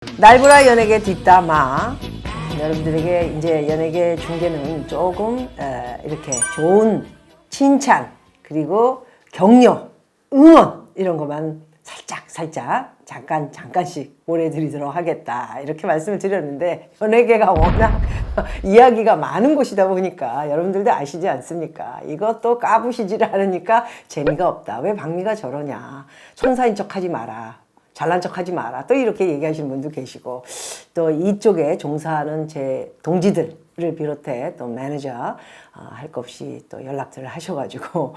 날보라 연예계 뒷담화. 여러분들에게 이제 연예계 중계는 조금 이렇게 좋은 칭찬 그리고 격려, 응원 이런 것만 살짝 잠깐씩 보내드리도록 하겠다 이렇게 말씀을 드렸는데, 연예계가 워낙 이야기가 많은 곳이다 보니까 여러분들도 아시지 않습니까? 이것도 까부시지를 않으니까 재미가 없다. 왜 박미가 저러냐, 천사인 척 하지 마라, 잘난 척 하지 마라, 또 이렇게 얘기하시는 분도 계시고, 또 이쪽에 종사하는 제 동지들을 비롯해 또 매니저 할 것 없이 또 연락들을 하셔가지고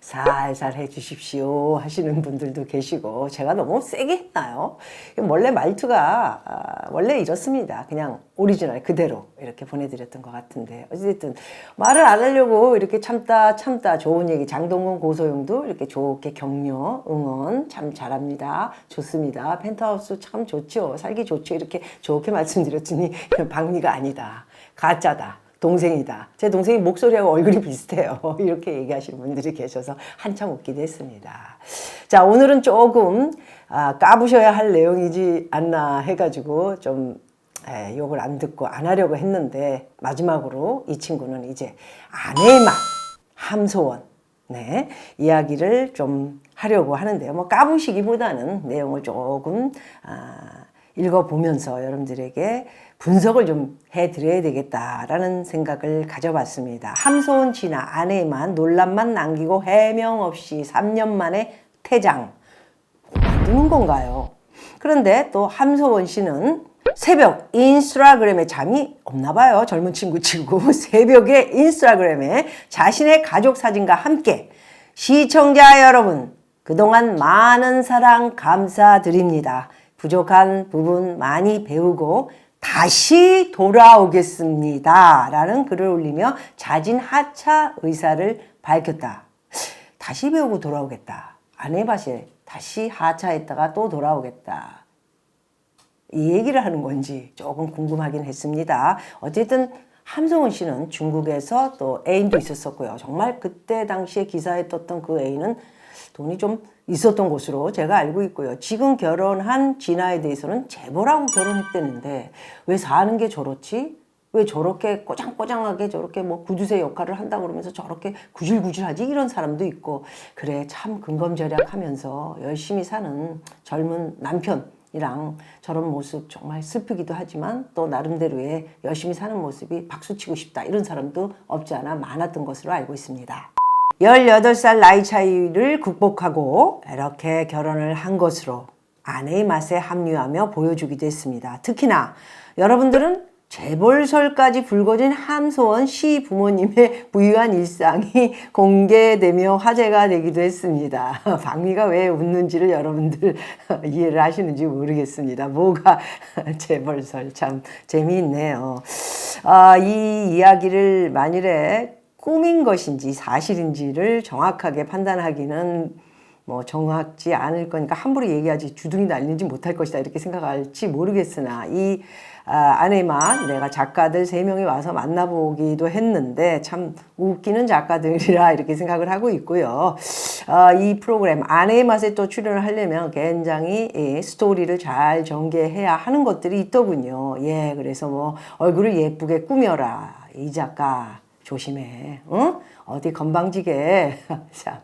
살살 해주십시오 하시는 분들도 계시고, 제가 너무 세게 했나요? 원래 말투가 원래 이렇습니다. 그냥 오리지널 그대로 이렇게 보내드렸던 것 같은데, 어쨌든 말을 안 하려고 이렇게 참다 좋은 얘기, 장동건 고소영도 이렇게 좋게 격려 응원 참 잘합니다, 좋습니다, 펜트하우스 참 좋죠, 살기 좋죠, 이렇게 좋게 말씀드렸더니 박미가 아니다, 가짜다, 동생이다, 제 동생이 목소리하고 얼굴이 비슷해요, 이렇게 얘기하시는 분들이 계셔서 한참 웃기도 했습니다. 자, 오늘은 조금 까부셔야 할 내용이지 않나 해가지고 좀 욕을 안 듣고 안 하려고 했는데, 마지막으로 이 친구는 이제 아내의 맛, 함소원 이야기를 좀 하려고 하는데요. 뭐 까부시기보다는 내용을 조금 읽어보면서 여러분들에게 분석을 좀 해드려야 되겠다라는 생각을 가져봤습니다. 함소원 씨나 아내의 맛, 논란만 남기고 해명 없이 3년 만에 퇴장. 만드는 건가요? 그런데 또 함소원 씨는 새벽 인스타그램에 잠이 없나 봐요. 젊은 친구 치고 새벽에 인스타그램에 자신의 가족 사진과 함께 시청자 여러분, 그동안 많은 사랑 감사드립니다. 부족한 부분 많이 배우고 다시 돌아오겠습니다 라는 글을 올리며 자진 하차 의사를 밝혔다. 다시 배우고 돌아오겠다. 아내 맛에 다시 하차했다가 또 돌아오겠다. 이 얘기를 하는 건지 조금 궁금하긴 했습니다. 어쨌든 함소원 씨는 중국에서 또 애인도 있었었고요. 정말 그때 당시에 기사에 떴던 그 애인은 돈이 좀 있었던 것으로 제가 알고 있고요. 지금 결혼한 진아에 대해서는 재벌하고 결혼했대는데 왜 사는 게 저렇지? 왜 저렇게 꼬장꼬장하게 저렇게 뭐 구두쇠 역할을 한다고 그러면서 저렇게 구질구질하지? 이런 사람도 있고, 그래 참 근검절약하면서 열심히 사는 젊은 남편이랑 저런 모습 정말 슬프기도 하지만 또 나름대로의 열심히 사는 모습이 박수치고 싶다, 이런 사람도 없지 않아 많았던 것으로 알고 있습니다. 18살 나이 차이를 극복하고 이렇게 결혼을 한 것으로 아내의 맛에 합류하며 보여주기도 했습니다. 특히나 여러분들은 재벌설까지 불거진 함소원 씨 부모님의 부유한 일상이 공개되며 화제가 되기도 했습니다. 박미가 왜 웃는지를 여러분들 이해를 하시는지 모르겠습니다. 뭐가 재벌설 참 재미있네요. 이 이야기를 만일에 꿈인 것인지 사실인지를 정확하게 판단하기는 뭐 정확지 않을 거니까 함부로 얘기하지 주둥이 날리지 못할 것이다 이렇게 생각할지 모르겠으나, 이 아내만 내가 작가들 3명이 와서 만나보기도 했는데 참 웃기는 작가들이라 이렇게 생각을 하고 있고요. 이 프로그램 아내의 맛에 또 출연을 하려면 굉장히 스토리를 잘 전개해야 하는 것들이 있더군요. 예, 그래서 뭐 얼굴을 예쁘게 꾸며라, 이 작가 조심해. 응? 어디 건방지게 참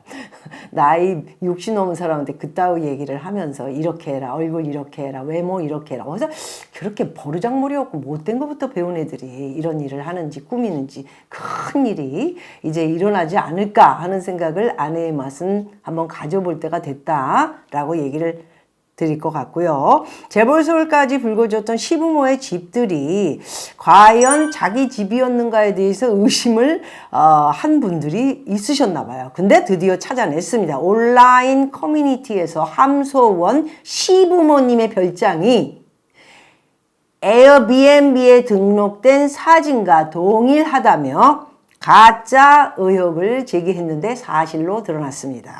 나이 60 넘은 사람한테 그따위 얘기를 하면서 이렇게 해라, 얼굴 이렇게 해라, 외모 이렇게 해라. 그래서 그렇게 버르장머리 없고 못된 것부터 배운 애들이 이런 일을 하는지 꾸미는지 큰 일이 이제 일어나지 않을까 하는 생각을 아내의 맛은 한번 가져볼 때가 됐다라고 얘기를 드릴 것 같고요. 재벌설까지 불거졌던 시부모의 집들이 과연 자기 집이었는가에 대해서 의심을 한 분들이 있으셨나 봐요. 근데 드디어 찾아냈습니다. 온라인 커뮤니티에서 함소원 시부모님의 별장이 에어비앤비에 등록된 사진과 동일하다며 가짜 의혹을 제기했는데 사실로 드러났습니다.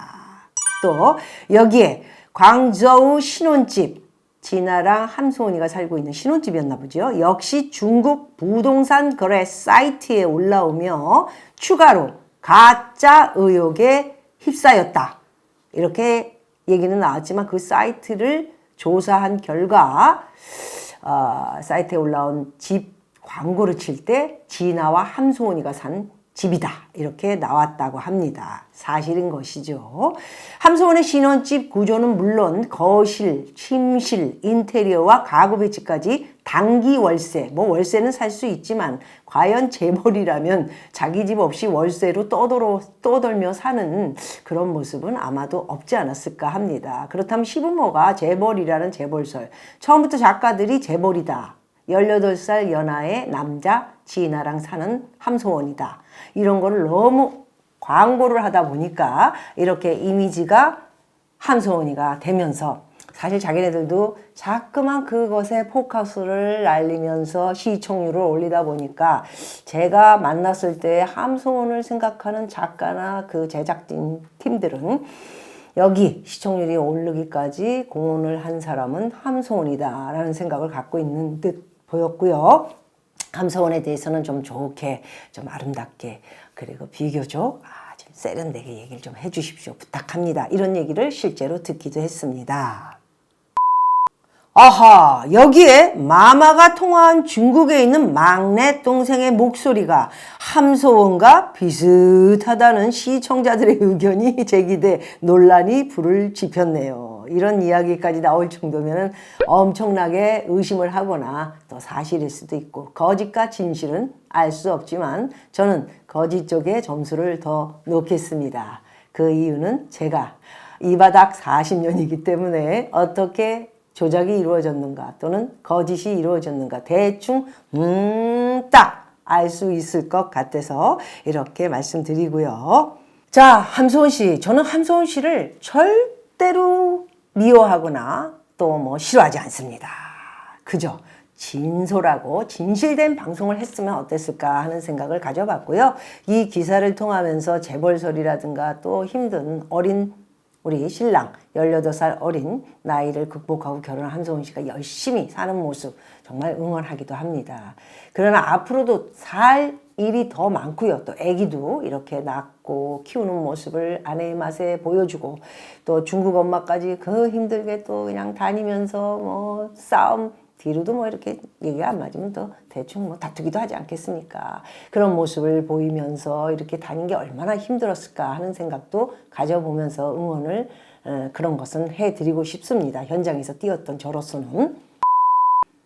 또 여기에 광저우 신혼집, 진아랑 함소원이가 살고 있는 신혼집이었나 보죠. 역시 중국 부동산 거래 사이트에 올라오며 추가로 가짜 의혹에 휩싸였다, 이렇게 얘기는 나왔지만 그 사이트를 조사한 결과 사이트에 올라온 집 광고를 칠 때 진아와 함소은이가 산 집이다 이렇게 나왔다고 합니다. 사실인 것이죠. 함소은의 신혼집 구조는 물론 거실, 침실, 인테리어와 가구 배치까지 단기 월세, 뭐 월세는 살 수 있지만 과연 재벌이라면 자기 집 없이 월세로 떠돌며 사는 그런 모습은 아마도 없지 않았을까 합니다. 그렇다면 시부모가 재벌이라는 재벌설, 처음부터 작가들이 재벌이다, 18살 연하의 남자 진아랑 사는 함소원이다, 이런 거를 너무 광고를 하다 보니까 이렇게 이미지가 함소원이가 되면서 사실 자기네들도 자꾸만 그것에 포커스를 날리면서 시청률을 올리다 보니까 제가 만났을 때 함소원을 생각하는 작가나 그 제작진 팀들은 여기 시청률이 오르기까지 공헌을 한 사람은 함소원이다 라는 생각을 갖고 있는 듯 보였고요. 함소원에 대해서는 좀 좋게, 좀 아름답게, 그리고 비교적 좀 세련되게 얘기를 좀 해주십시오. 부탁합니다. 이런 얘기를 실제로 듣기도 했습니다. 아하, 여기에 마마가 통화한 중국에 있는 막내 동생의 목소리가 함소원과 비슷하다는 시청자들의 의견이 제기돼 논란이 불을 지폈네요. 이런 이야기까지 나올 정도면 엄청나게 의심을 하거나 또 사실일 수도 있고 거짓과 진실은 알 수 없지만 저는 거짓 쪽에 점수를 더 놓겠습니다. 그 이유는 제가 이 바닥 40년이기 때문에 어떻게 조작이 이루어졌는가 또는 거짓이 이루어졌는가 대충 딱 알 수 있을 것 같아서 이렇게 말씀드리고요. 자, 함소은 씨. 저는 함소은 씨를 절대로 미워하거나 또 뭐 싫어하지 않습니다. 그죠? 진솔하고 진실된 방송을 했으면 어땠을까 하는 생각을 가져봤고요. 이 기사를 통하면서 재벌설이라든가 또 힘든 어린 우리 신랑 18살 어린 나이를 극복하고 결혼한 함소은 씨가 열심히 사는 모습 정말 응원하기도 합니다. 그러나 앞으로도 살 일이 더 많고요. 또 아기도 이렇게 낳고 키우는 모습을 아내의 맛에 보여주고 또 중국 엄마까지 그 힘들게 또 그냥 다니면서 뭐 싸움 뒤로도 뭐 이렇게 얘기가 안 맞으면 또 대충 뭐 다투기도 하지 않겠습니까? 그런 모습을 보이면서 이렇게 다닌 게 얼마나 힘들었을까 하는 생각도 가져보면서 응원을 그런 것은 해드리고 싶습니다. 현장에서 뛰었던 저로서는.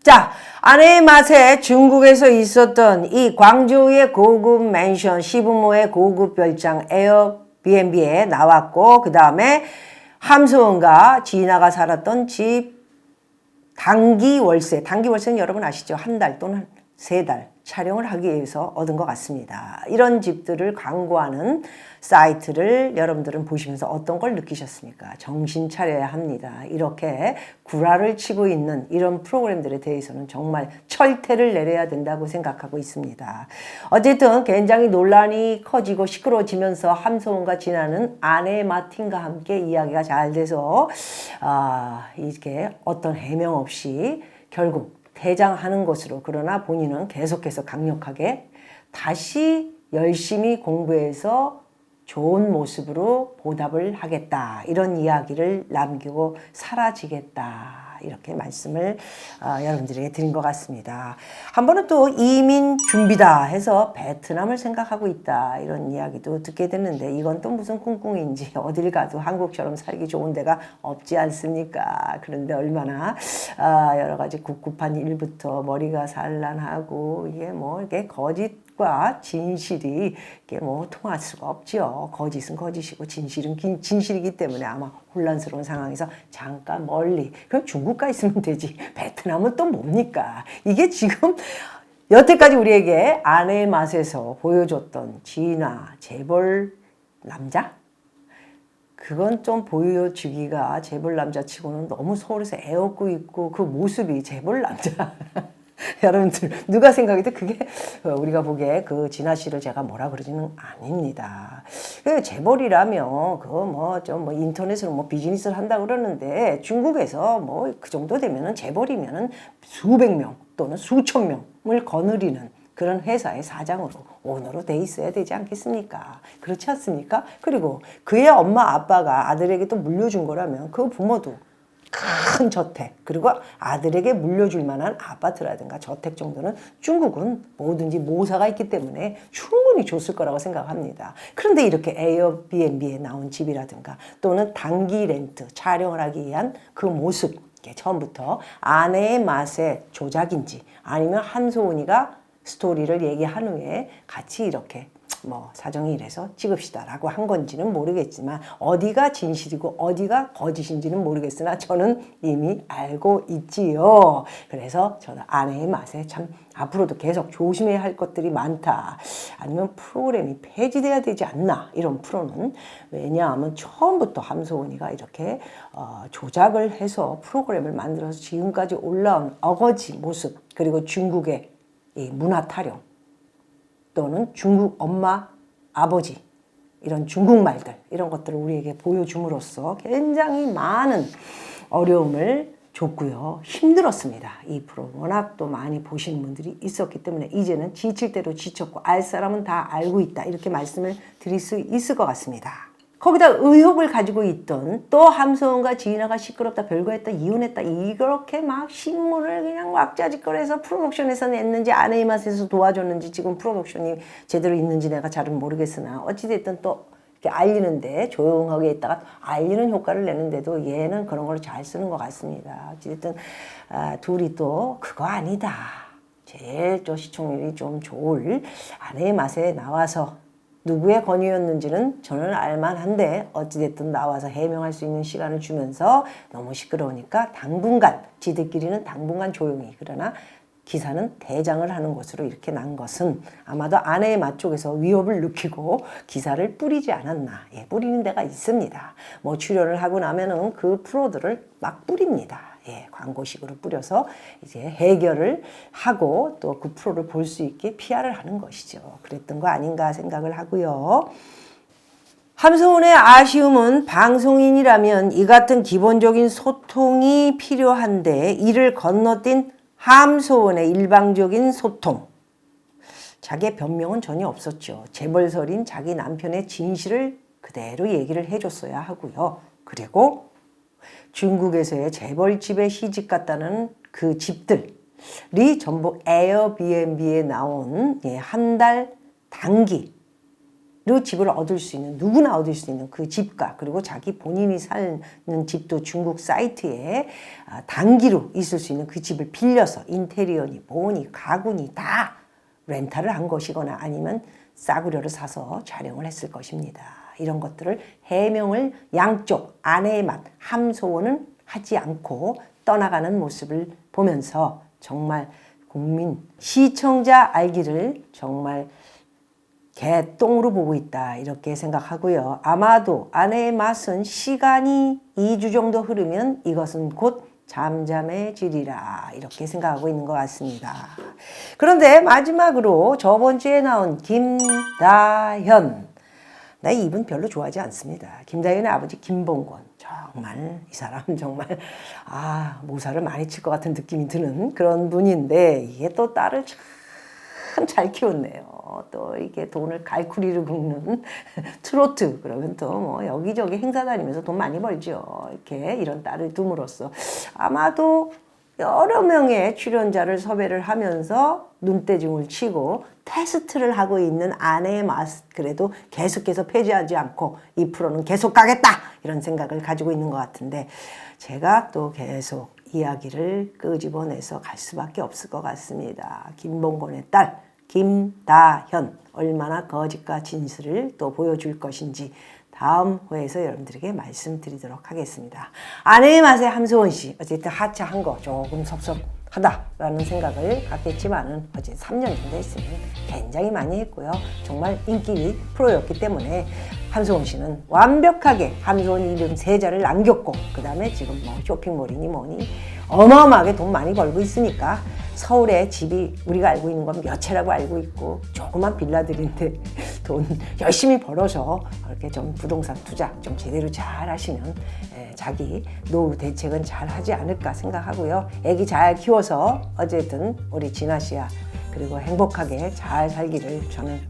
자, 아내의 맛에 중국에서 있었던 이 광저우의 고급 맨션, 시부모의 고급 별장 에어비앤비에 나왔고 그 다음에 함소은과 진아가 살았던 집 단기 월세는 여러분 아시죠? 한 달 또는 3달 촬영을 하기 위해서 얻은 것 같습니다. 이런 집들을 광고하는 사이트를 여러분들은 보시면서 어떤 걸 느끼셨습니까? 정신 차려야 합니다. 이렇게 구라를 치고 있는 이런 프로그램들에 대해서는 정말 철퇴를 내려야 된다고 생각하고 있습니다. 어쨌든 굉장히 논란이 커지고 시끄러워지면서 함소은과 진아는 아내 마틴과 함께 이야기가 잘 돼서 이렇게 어떤 해명 없이 결국 퇴장하는 것으로, 그러나 본인은 계속해서 강력하게 다시 열심히 공부해서 좋은 모습으로 보답을 하겠다, 이런 이야기를 남기고 사라지겠다, 이렇게 말씀을 여러분들에게 드린 것 같습니다. 한 번은 또 이민 준비다 해서 베트남을 생각하고 있다, 이런 이야기도 듣게 됐는데 이건 또 무슨 꿍꿍인지 어딜 가도 한국처럼 살기 좋은 데가 없지 않습니까? 그런데 얼마나 여러 가지 꿉꿉한 일부터 머리가 산란하고 이게 뭐 이게 거짓과 진실이 이게 뭐 통할 수가 없죠. 거짓은 거짓이고 진실은 진실이기 때문에 아마 혼란스러운 상황에서 잠깐 멀리, 그럼 중국 가 있으면 되지 베트남은 또 뭡니까? 이게 지금 여태까지 우리에게 아내의 맛에서 보여줬던 진아 재벌 남자? 그건 좀 보여주기가 재벌 남자치고는 너무 서울에서 애업고 있고 그 모습이 재벌 남자 여러분들 누가 생각해도 그게 우리가 보기에 그 진아 씨를 제가 뭐라 그러지는 아닙니다. 그 재벌이라면 그거 뭐 좀 뭐 인터넷으로 뭐 비즈니스를 한다 그러는데 중국에서 뭐 그 정도 되면은 재벌이면은 수백 명 또는 수천 명을 거느리는 그런 회사의 사장으로 오너로 돼 있어야 되지 않겠습니까? 그렇지 않습니까? 그리고 그의 엄마 아빠가 아들에게 또 물려준 거라면 그 부모도 큰 저택, 그리고 아들에게 물려줄 만한 아파트라든가 저택 정도는 중국은 뭐든지 모사가 있기 때문에 충분히 줬을 거라고 생각합니다. 그런데 이렇게 에어비앤비에 나온 집이라든가 또는 단기 렌트, 촬영을 하기 위한 그 모습, 처음부터 아내의 맛의 조작인지 아니면 함소은이가 스토리를 얘기한 후에 같이 이렇게 뭐 사정이 이래서 찍읍시다라고 한 건지는 모르겠지만 어디가 진실이고 어디가 거짓인지는 모르겠으나 저는 이미 알고 있지요. 그래서 저는 아내의 맛에 참 앞으로도 계속 조심해야 할 것들이 많다. 아니면 프로그램이 폐지돼야 되지 않나, 이런 프로는. 왜냐하면 처음부터 함소은이가 이렇게 조작을 해서 프로그램을 만들어서 지금까지 올라온 어거지 모습, 그리고 중국의 이 문화 타령 또는 중국 엄마, 아버지, 이런 중국말들, 이런 것들을 우리에게 보여줌으로써 굉장히 많은 어려움을 줬고요. 힘들었습니다. 이 프로 워낙 또 많이 보시는 분들이 있었기 때문에 이제는 지칠 대로 지쳤고 알 사람은 다 알고 있다, 이렇게 말씀을 드릴 수 있을 것 같습니다. 거기다 의혹을 가지고 있던 또 함소은과 지인아가 시끄럽다, 별거했다, 이혼했다, 이렇게 막 신문을 그냥 왁자지껄해서 프로모션에서 냈는지 아내의 맛에서 도와줬는지 지금 프로모션이 제대로 있는지 내가 잘은 모르겠으나 어찌됐든 또 이렇게 알리는데 조용하게 있다가 알리는 효과를 내는데도 얘는 그런 걸 잘 쓰는 것 같습니다. 어찌됐든 둘이 또 그거 아니다, 제일 또 시청률이 좀 좋을 아내의 맛에 나와서 누구의 권유였는지는 저는 알만한데 어찌됐든 나와서 해명할 수 있는 시간을 주면서 너무 시끄러우니까 당분간, 지들끼리는 당분간 조용히, 그러나 기사는 대장을 하는 것으로 이렇게 난 것은 아마도 아내의 맛 쪽에서 위협을 느끼고 기사를 뿌리지 않았나. 예, 뿌리는 데가 있습니다. 뭐 출연을 하고 나면은 그 프로들을 막 뿌립니다. 예, 광고식으로 뿌려서 이제 해결을 하고 또 그 프로를 볼 수 있게 PR을 하는 것이죠. 그랬던 거 아닌가 생각을 하고요. 함소은의 아쉬움은 방송인이라면 이 같은 기본적인 소통이 필요한데 이를 건너뛴 함소은의 일방적인 소통. 자기의 변명은 전혀 없었죠. 재벌설인 자기 남편의 진실을 그대로 얘기를 해줬어야 하고요. 그리고 중국에서의 재벌집에 시집갔다는 그 집들이 전부 에어비앤비에 나온 한 달 단기로 집을 얻을 수 있는, 누구나 얻을 수 있는 그 집과, 그리고 자기 본인이 사는 집도 중국 사이트에 단기로 있을 수 있는 그 집을 빌려서 인테리어니 뭐니 가구니 다 렌탈을 한 것이거나 아니면 싸구려를 사서 촬영을 했을 것입니다. 이런 것들을 해명을 양쪽 아내의 맛 함소은은 하지 않고 떠나가는 모습을 보면서 정말 국민, 시청자 알기를 정말 개똥으로 보고 있다, 이렇게 생각하고요. 아마도 아내의 맛은 시간이 2주 정도 흐르면 이것은 곧 잠잠해지리라, 이렇게 생각하고 있는 것 같습니다. 그런데 마지막으로 저번 주에 나온 김다현, 나 이분 별로 좋아하지 않습니다. 김다현의 아버지 김봉권, 정말 이 사람 정말 모사를 많이 칠 것 같은 느낌이 드는 그런 분인데 이게 또 딸을 참 잘 키웠네요. 또 이게 돈을 갈쿠리로 긁는 트로트, 그러면 또 뭐 여기저기 행사 다니면서 돈 많이 벌죠. 이렇게 이런 딸을 둠으로써 아마도 여러 명의 출연자를 섭외를 하면서 눈대중을 치고 테스트를 하고 있는 아내의 맛, 그래도 계속해서 폐지하지 않고 이 프로는 계속 가겠다, 이런 생각을 가지고 있는 것 같은데 제가 또 계속 이야기를 끄집어내서 갈 수밖에 없을 것 같습니다. 김봉권의 딸 김다현, 얼마나 거짓과 진실을 또 보여줄 것인지 다음 회에서 여러분들에게 말씀드리도록 하겠습니다. 아내의 맛의 함소은 씨, 어쨌든 하차한 거 조금 섭섭하다라는 생각을 갖겠지만은 어제 3년 정도 했으면 굉장히 많이 했고요. 정말 인기 프로였기 때문에 함소은 씨는 완벽하게 함소은 이름 3자를 남겼고, 그 다음에 지금 뭐 쇼핑몰이니 뭐니 어마어마하게 돈 많이 벌고 있으니까 서울에 집이 우리가 알고 있는 건 몇 채라고 알고 있고 조그만 빌라들인데 돈 열심히 벌어서 이렇게 좀 부동산 투자 좀 제대로 잘 하시면 자기 노후 대책은 잘 하지 않을까 생각하고요. 애기 잘 키워서 어쨌든 우리 진아 씨야 그리고 행복하게 잘 살기를 저는,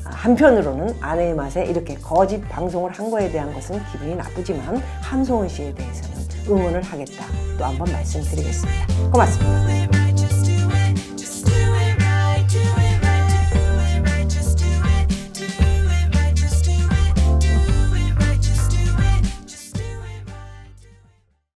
한편으로는 아내의 맛에 이렇게 거짓 방송을 한 거에 대한 것은 기분이 나쁘지만 함소은 씨에 대해서는 응원을 하겠다. 또 한번 말씀드리겠습니다. 고맙습니다.